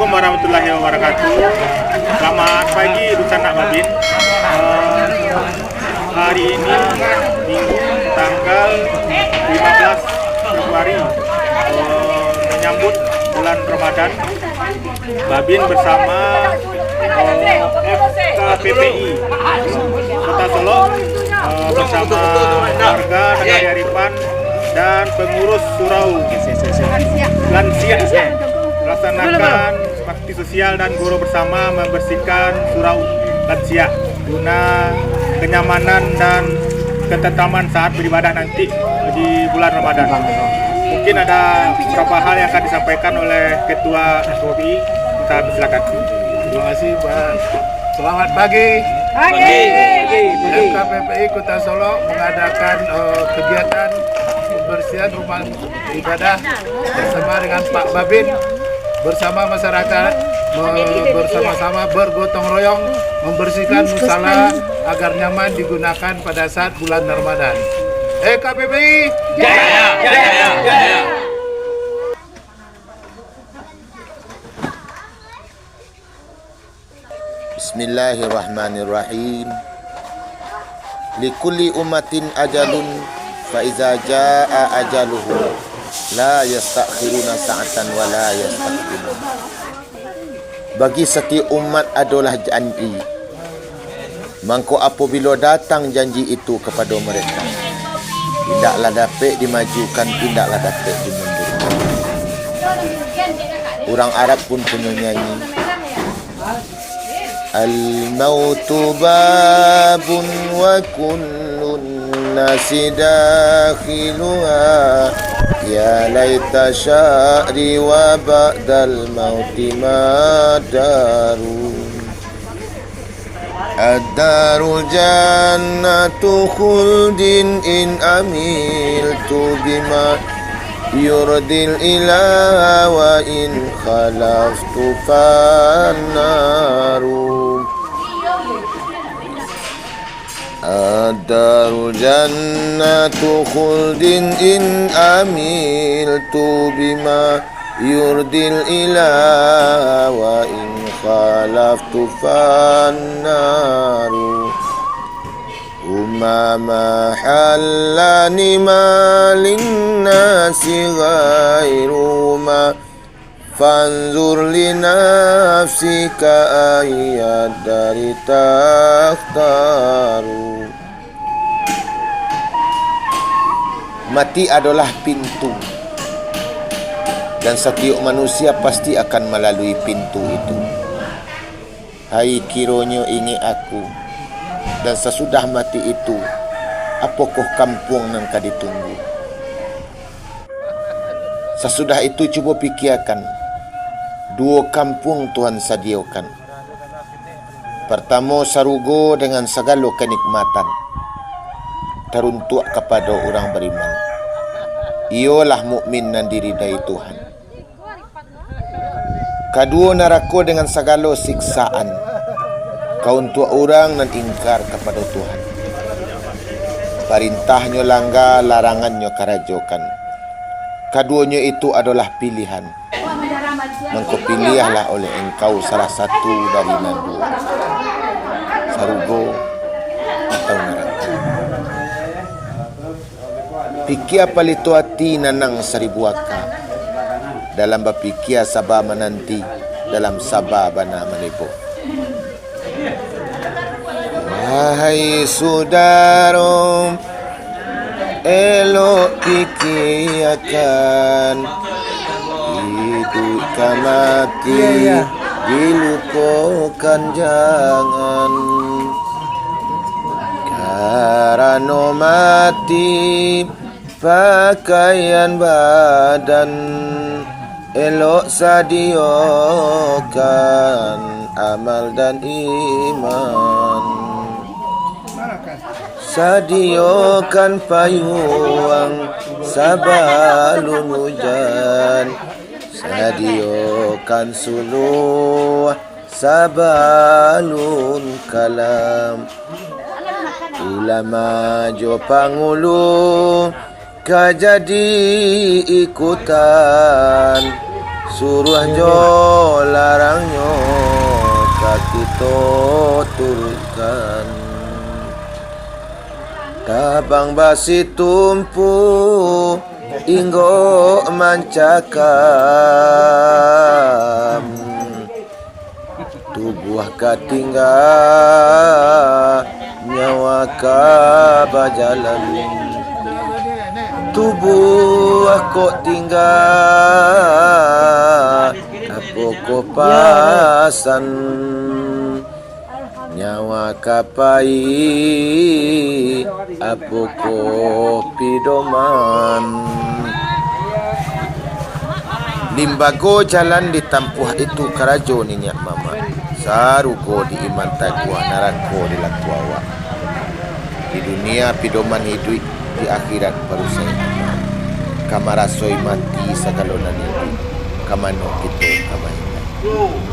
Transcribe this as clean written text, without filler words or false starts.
Assalamualaikum warahmatullahi wabarakatuh. Selamat pagi Dusun Nak Babin. Hari ini Minggu tanggal 15 Februari menyambut bulan Ramadan. Babin bersama FKPPI Kota Solo bersama warga Nagari Aripan dan pengurus surau lansia melaksanakan bakti sosial dan guru bersama membersihkan surau lansia guna kenyamanan dan ketentraman saat beribadah nanti di bulan Ramadan. Mungkin ada beberapa hal yang akan disampaikan oleh Ketua FKPPI. Kita persilakan. Terima kasih, Pak. Selamat pagi. FKPPI Kota Solo mengadakan kegiatan pembersihan rumah ibadah bersama dengan Pak Babin, bersama masyarakat, bersama-sama bergotong royong membersihkan musala agar nyaman digunakan pada saat bulan Ramadan. KPPI Jaya, jaya, jaya. Bismillahirrahmanirrahim. Likulli ummatin ajalun fa iza jaa ajaluhum la yastakhiruna sa'atan wa la yastaqdimun. Bagi setiap umat adalah janji. Mangko apabila datang janji itu kepada mereka, tidaklah dapat dimajukan, tidaklah dapat dimundurkan. Orang Arab pun punya nyanyi, Al-mautu babun wa kullun nasi dakhiluha, ya laita sya'ri wa ba'dal mauti madaru. Ad-daru jannatu khuldin in amiltu bima yurdil ilaha wa in khalaftu fannaru. Ad-daru jannatu khuldin in amiltu bima yurdil ilaha wa in khalaftu fannaru. Umama halani malin nasi ghairuma fanzur li nafsika ayat dari takhtaru. Mati adalah pintu, dan setiap manusia pasti akan melalui pintu itu. Hai kiranya ingi aku, dan sesudah mati itu, apakah kampung yang kau ditunggu? Sesudah itu cuba fikirkan, dua kampung Tuhan sediakan. Pertama sarugo dengan segala kenikmatan, teruntuk kepada orang beriman. Ialah mukmin dan diridai Tuhan. Kedua neraka dengan segala siksaan, kau untuk orang dan ingkar kepada Tuhan. Perintahnya langgar, larangannya kerajokan. Keduanya itu adalah pilihan. Mengkau pilihlah oleh engkau salah satu dari dua, sarugo atau neraka. Pikir palitu hati nanang seribu akal, dalam berpikir sabar menanti, dalam sabar bana menipu. Wahai saudara, elok fikirkan, hidup ke mati dilupakan jangan. Karena mati pakaian badan, elok sediakan amal dan iman. Sediakan payung sabalun hujan, sediakan suluh sabalun kalam. Ulama jo pangulu kajadi ikutan, suruh jo larangnya kaki to turutkan tabang basi tumpu inggo mancakam tubuh katinggal nyawa kabajalan tubuh aku tinggal apa ko pasan nyawa kapai apa ko pidoman limbago jalan ditampuh itu karajo ninyak mama sarugo di iman tagwa narako di lakwawa di dunia pidoman hidup di akhirat baru saya kamarasoy mati sakalonan hidup kamano kita kamano